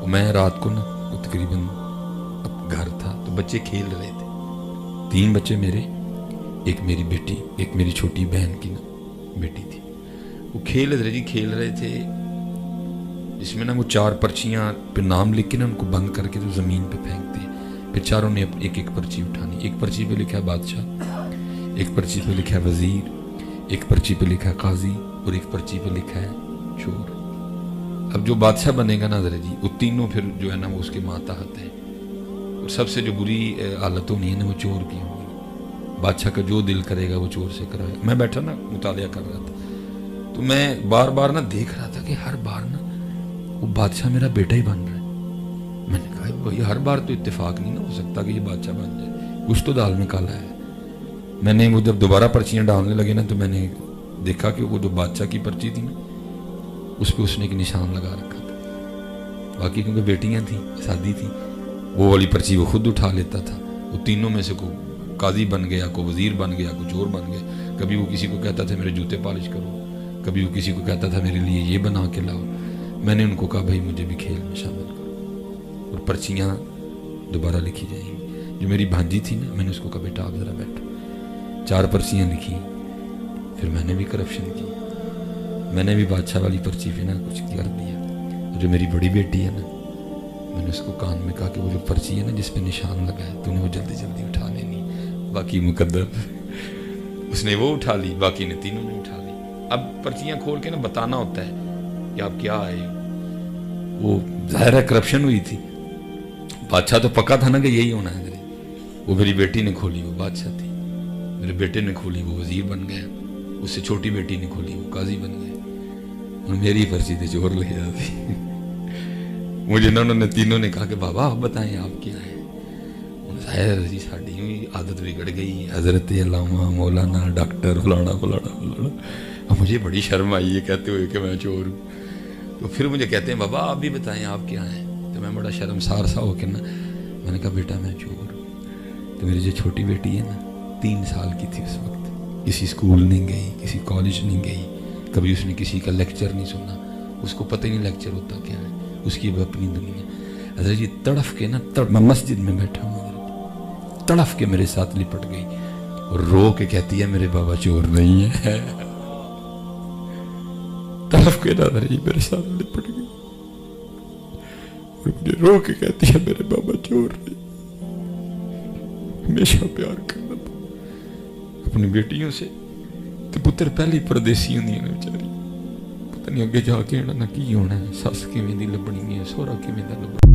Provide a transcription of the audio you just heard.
میں رات کو نا تقریباً گھر تھا تو بچے کھیل رہے تھے، 3 بچے میرے، ایک میری بیٹی، ایک میری چھوٹی بہن کی نا بیٹی تھی، وہ کھیل رہے تھے جس میں نا وہ 4 پرچیاں پہ نام لکھ کے نا ان کو بند کر کے تو زمین پہ پھینکتے ہیں، پھر چاروں نے ایک ایک پرچی اٹھانی، ایک پرچی پہ لکھا ہے بادشاہ، ایک پرچی پہ لکھا ہے وزیر، ایک پرچی پہ لکھا ہے قاضی، اور ایک پرچی پہ لکھا ہے چور۔ اب جو بادشاہ بنے گا نا وہ تینوں پھر جو ہے نا وہ اس کے ماتحت ہیں، اور سب سے جو بری حالت ہونی ہے نا وہ چور کی ہونی، بادشاہ کا جو دل کرے گا وہ چور سے کرائے گا۔ میں بیٹھا نا مطالعہ کر رہا تھا تو میں بار بار نا دیکھ رہا تھا کہ ہر بار نا وہ بادشاہ میرا بیٹا ہی بن رہا ہے۔ میں نے کہا بھائی ہر بار تو اتفاق نہیں نا ہو سکتا کہ یہ بادشاہ بن جائے، کچھ تو دال میں کالا ہے۔ میں نے وہ جب دوبارہ پرچیاں ڈالنے لگے نا تو میں نے دیکھا کہ وہ جو بادشاہ کی پرچی تھی نا اس پہ اس نے ایک نشان لگا رکھا تھا، باقی کیونکہ بیٹیاں تھیں شادی تھی، وہ والی پرچی وہ خود اٹھا لیتا تھا۔ وہ تینوں میں سے کوئی قاضی بن گیا، کوئی وزیر بن گیا، کوئی چور بن گیا، کبھی وہ کسی کو کہتا تھا میرے جوتے پالش کرو، کبھی وہ کسی کو کہتا تھا میرے لیے یہ بنا کے لاؤ۔ میں نے ان کو کہا بھائی مجھے بھی کھیل میں شامل کرو، اور پرچیاں دوبارہ لکھی جائیں گی۔ جو میری بھانجی تھی نا میں نے اس کو کہا بیٹا آپ ذرا بیٹھو، 4 پرچیاں لکھی، پھر میں نے بھی کرپشن کی، میں نے بھی بادشاہ والی پرچی پہ نا کچھ کر دیا۔ جو میری بڑی بیٹی ہے نا میں نے اس کو کان میں کہا کہ وہ جو پرچی ہے نا جس پہ نشان لگا ہے تو نے وہ جلدی جلدی اٹھا لینی، باقی مقدر۔ اس نے وہ اٹھا لی، باقی نے تینوں نے اٹھا لی۔ اب پرچیاں کھول کے نا بتانا ہوتا ہے کہ آپ کیا آئے۔ وہ ظاہر ہے کرپشن ہوئی تھی، بادشاہ تو پکا تھا نا کہ یہی ہونا ہے۔ وہ میری بیٹی نے کھولی وہ بادشاہ تھی، میرے بیٹے نے کھولی وہ وزیر بن گیا، اس سے چھوٹی بیٹی نے کھولی وہ قاضی بن گئے، اور میری پرچی تھی چور لے جاتی۔ مجھے انہوں نے تینوں نے کہا کہ بابا آپ بتائیں آپ کیا ہیں۔ ظاہر جی ساڑی عادت بگڑ گئی، حضرت علامہ مولانا ڈاکٹر فلانا فلانا فلانا۔ اب مجھے بڑی شرم آئی ہے کہتے ہوئے کہ میں چور ہوں۔ تو پھر مجھے کہتے ہیں بابا آپ بھی بتائیں آپ کیا ہیں، تو میں بڑا شرمسار سا ہو کے نا میں نے کہا بیٹا میں چور ہوں۔ تو میری جو چھوٹی بیٹی ہے نا 3 سال کی تھی اس وقت، کسی اسکول نہیں گئی، کسی کالج نہیں گئی، کبھی اس نے کسی کا لیکچر نہیں سنا، اس کو پتہ ہی نہیں لیکچر ہوتا کیا ہے، اس کی اپنی دنیا۔ حضرت جی تڑف کے نا میں مسجد میں بیٹھا ہوں، تڑف کے میرے ساتھ لپٹ گئی اور رو کے کہتی ہے میرے بابا چور نہیں ہے۔ تڑف کے نا حضرت جی میرے ساتھ لپٹ گئی اور مجھے رو کے کہتی ہے میرے بابا چور نہیں۔ ہمیشہ پیار کرنا اپنی بیٹیوں سے، تو پتر پہلی پردیسی ہوندی ہے بیچاری، پتہ نہیں اگے جا کے نہ کی ہونا ہے، سس کیویں دی لبنی ہے، سہرا کیویں دا لبنا۔